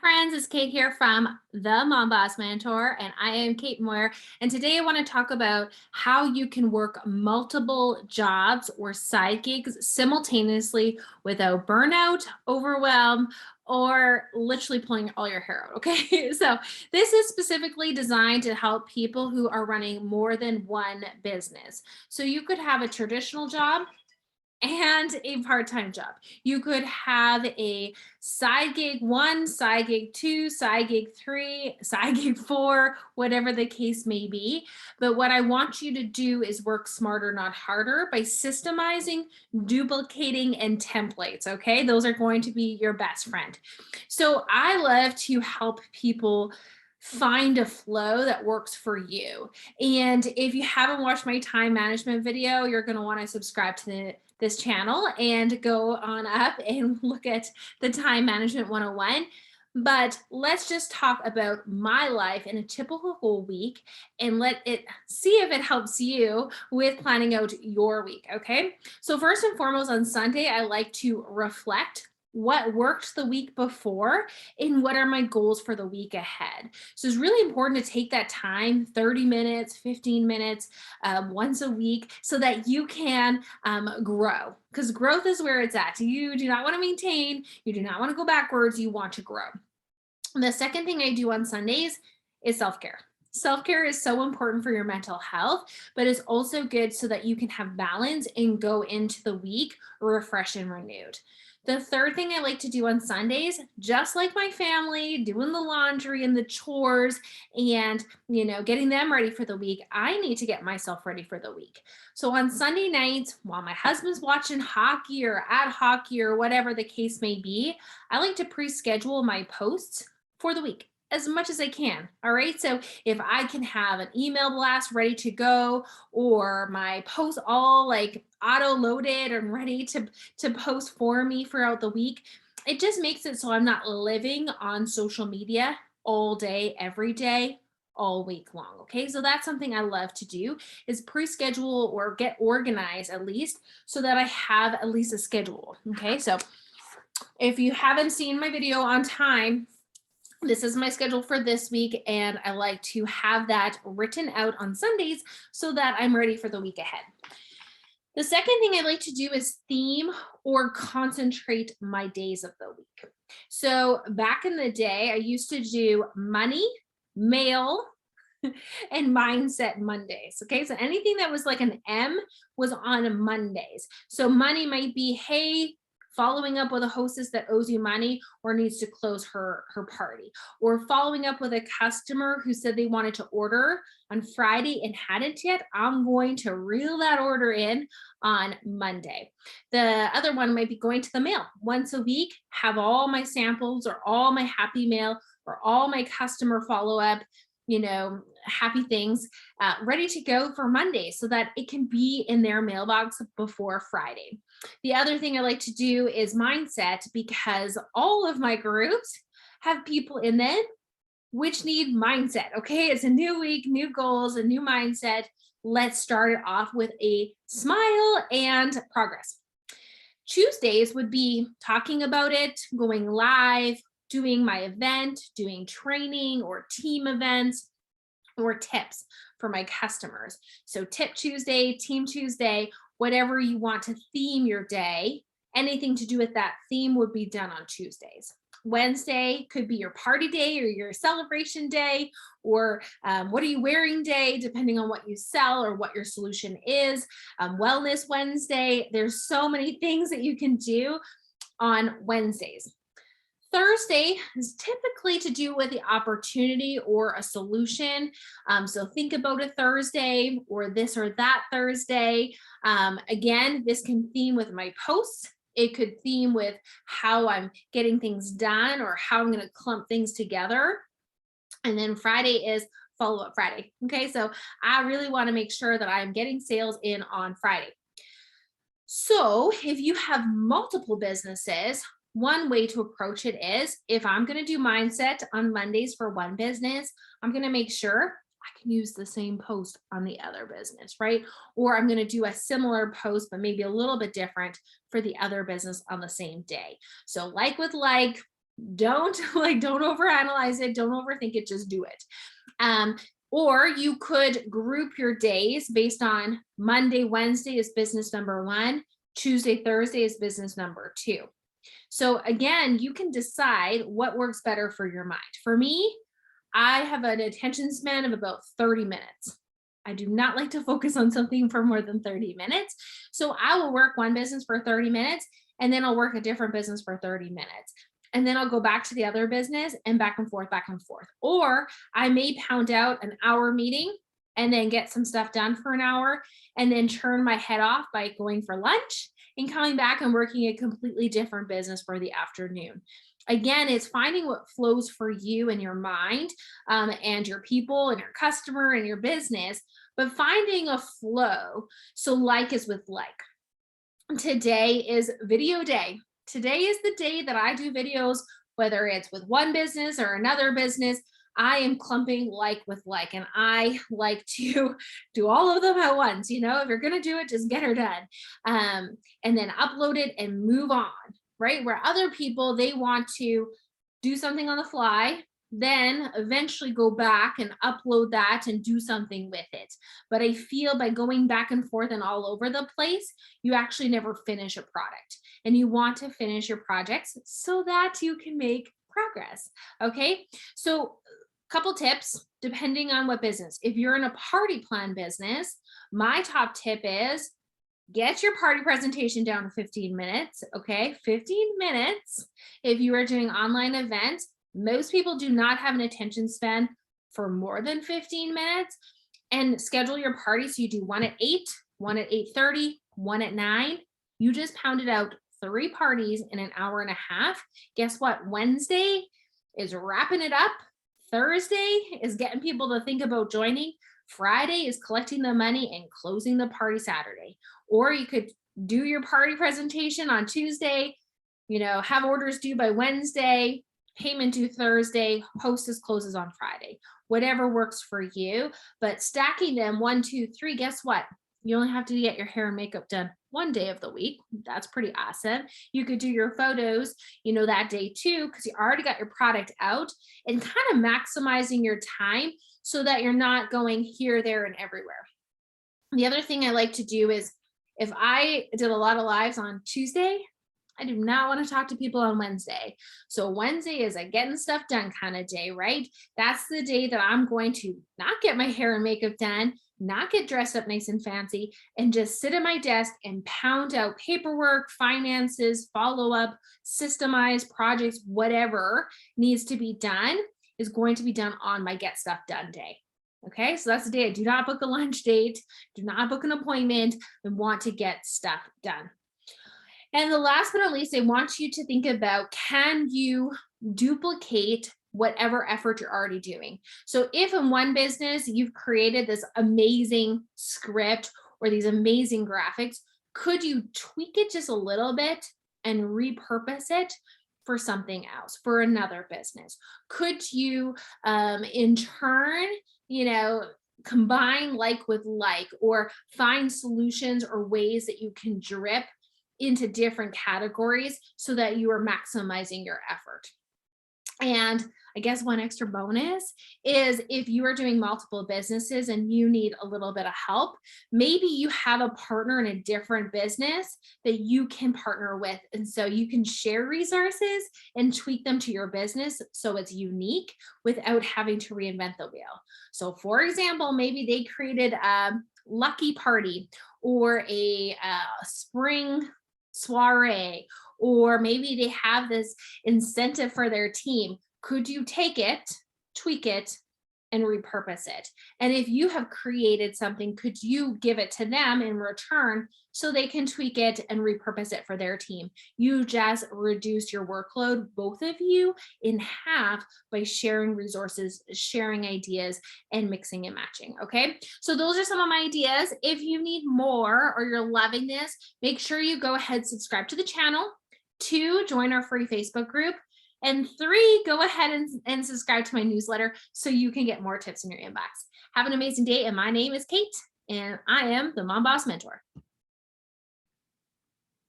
friends, it's Kate here from the Mom Boss Mentor, and I am Kate Moir. And today I want to talk about how you can work multiple jobs or side gigs simultaneously without burnout, overwhelm, or literally pulling all your hair out. Okay, so this is specifically designed to help people who are running more than one business. So you could have a traditional job and a part-time job. You could have a side gig one, side gig two, side gig three, side gig four, whatever the case may be. But what I want you to do is work smarter, not harder, by systemizing, duplicating, and templates. Okay, those are going to be your best friend. So I love to help people find a flow that works for you. And if you haven't watched my time management video, you're going to want to subscribe to this channel and go on up and look at the time management 101. But let's just talk about my life in a typical week and let it see if it helps you with planning out your week. Okay. So first and foremost, on Sunday, I like to reflect what worked the week before and what are my goals for the week ahead. So it's really important to take that time, 30 minutes, 15 minutes, once a week, so that you can grow, because growth is where it's at. You do not want to maintain, you do not want to go backwards, you want to grow. The second thing I do on Sundays is self-care. Self-care is so important for your mental health, but it's also good so that you can have balance and go into the week refreshed and renewed. The third thing I like to do on Sundays, just like my family, doing the laundry and the chores and, getting them ready for the week, I need to get myself ready for the week. So on Sunday nights, while my husband's watching hockey or at hockey or whatever the case may be, I like to pre-schedule my posts for the week as much as I can. All right. So if I can have an email blast ready to go, or my posts all like auto loaded and ready to post for me throughout the week, it just makes it so I'm not living on social media all day, every day, all week long. Okay. So that's something I love to do, is pre-schedule or get organized at least, so that I have at least a schedule. Okay. So if you haven't seen my video on time, this is my schedule for this week, and I like to have that written out on Sundays so that I'm ready for the week ahead. The second thing I like to do is theme or concentrate my days of the week. So back in the day, I used to do money, mail, and mindset Mondays. Okay. So anything that was like an M was on Mondays. So money might be, hey, following up with a hostess that owes you money or needs to close her party, or following up with a customer who said they wanted to order on Friday and hadn't yet. I'm going to reel that order in on Monday. The other one might be going to the mail once a week, have all my samples or all my happy mail or all my customer follow-up, happy things ready to go for Monday, so that it can be in their mailbox before Friday. The other thing I like to do is mindset, because all of my groups have people in them which need mindset. Okay. It's a new week, new goals, a new mindset. Let's start it off with a smile and progress. Tuesdays would be talking about it, going live, doing my event, doing training or team events, or tips for my customers. So Tip Tuesday, Team Tuesday, whatever you want to theme your day, anything to do with that theme would be done on Tuesdays. Wednesday could be your party day or your celebration day, or what are you wearing day, depending on what you sell or what your solution is. Wellness Wednesday. There's so many things that you can do on Wednesdays. Thursday is typically to do with the opportunity or a solution. So think about a Thursday or this or that Thursday. Again, this can theme with my posts. It could theme with how I'm getting things done or how I'm going to clump things together. And then Friday is follow-up Friday. Okay, so I really want to make sure that I'm getting sales in on Friday. So if you have multiple businesses, one way to approach it is, if I'm going to do mindset on Mondays for one business, I'm going to make sure I can use the same post on the other business, right? Or I'm going to do a similar post, but maybe a little bit different for the other business on the same day. So like with like, Don't don't overanalyze it. Don't overthink it. Just do it. Um, or you could group your days based on Monday, Wednesday is business number one, Tuesday, Thursday is business number two. So again, you can decide what works better for your mind. For me, I have an attention span of about 30 minutes. I do not like to focus on something for more than 30 minutes. So I will work one business for 30 minutes and then I'll work a different business for 30 minutes. And then I'll go back to the other business and back and forth, back and forth. Or I may pound out an hour meeting and then get some stuff done for an hour and then turn my head off by going for lunch and coming back and working a completely different business for the afternoon. Again, it's finding what flows for you and your mind, and your people and your customer and your business, but finding a flow. So like is with like. Today is video day. Today is the day that I do videos, whether it's with one business or another business. I am clumping like with like, and I like to do all of them at once. You know, if you're going to do it, just get her done, and then upload it and move on, right? Where other people, they want to do something on the fly, then eventually go back and upload that and do something with it. But I feel by going back and forth and all over the place, you actually never finish a product. And you want to finish your projects so that you can make progress. Okay. So couple tips depending on what business. If you're in a party plan business, my top tip is get your party presentation down to 15 minutes. Okay. 15 minutes. If you are doing online events, most people do not have an attention span for more than 15 minutes. And schedule your party. So you do one at 8, one at 8:30, one at 9. You just pounded out 3 parties in an hour and a half. Guess what? Wednesday is wrapping it up. Thursday is getting people to think about joining. Friday is collecting the money and closing the party Saturday. Or you could do your party presentation on Tuesday, have orders due by Wednesday, payment due Thursday, hostess closes on Friday. Whatever works for you, but stacking them 1, 2, 3, guess what? You only have to get your hair and makeup done one day of the week. That's pretty awesome. You could do your photos, that day too, because you already got your product out, and kind of maximizing your time so that you're not going here, there, and everywhere. The other thing I like to do is if I did a lot of lives on Tuesday, I do not want to talk to people on Wednesday. So Wednesday is a getting stuff done kind of day, right? That's the day that I'm going to not get my hair and makeup done, not get dressed up nice and fancy, and just sit at my desk and pound out paperwork, finances, follow up, systemize projects, whatever needs to be done is going to be done on my get stuff done day. Okay, so that's the day I do not book a lunch date, do not book an appointment, and want to get stuff done. And the last but not least, I want you to think about, can you duplicate whatever effort you're already doing? So if in one business you've created this amazing script or these amazing graphics, could you tweak it just a little bit and repurpose it for something else, for another business? Could you, in turn, combine like with like, or find solutions or ways that you can drip into different categories so that you are maximizing your effort? And I guess one extra bonus is if you are doing multiple businesses and you need a little bit of help, maybe you have a partner in a different business that you can partner with. And so you can share resources and tweak them to your business so it's unique without having to reinvent the wheel. So for example, maybe they created a lucky party or a spring soiree, or maybe they have this incentive for their team. Could you take it, tweak it, and repurpose it? And if you have created something, could you give it to them in return so they can tweak it and repurpose it for their team? You just reduce your workload, both of you, in half by sharing resources, sharing ideas, and mixing and matching. Okay, so those are some of my ideas. If you need more or you're loving this, make sure you go ahead, subscribe to the channel. 2, join our free Facebook group. And 3, go ahead and subscribe to my newsletter so you can get more tips in your inbox. Have an amazing day. And my name is Kate, and I am the Mom Boss Mentor.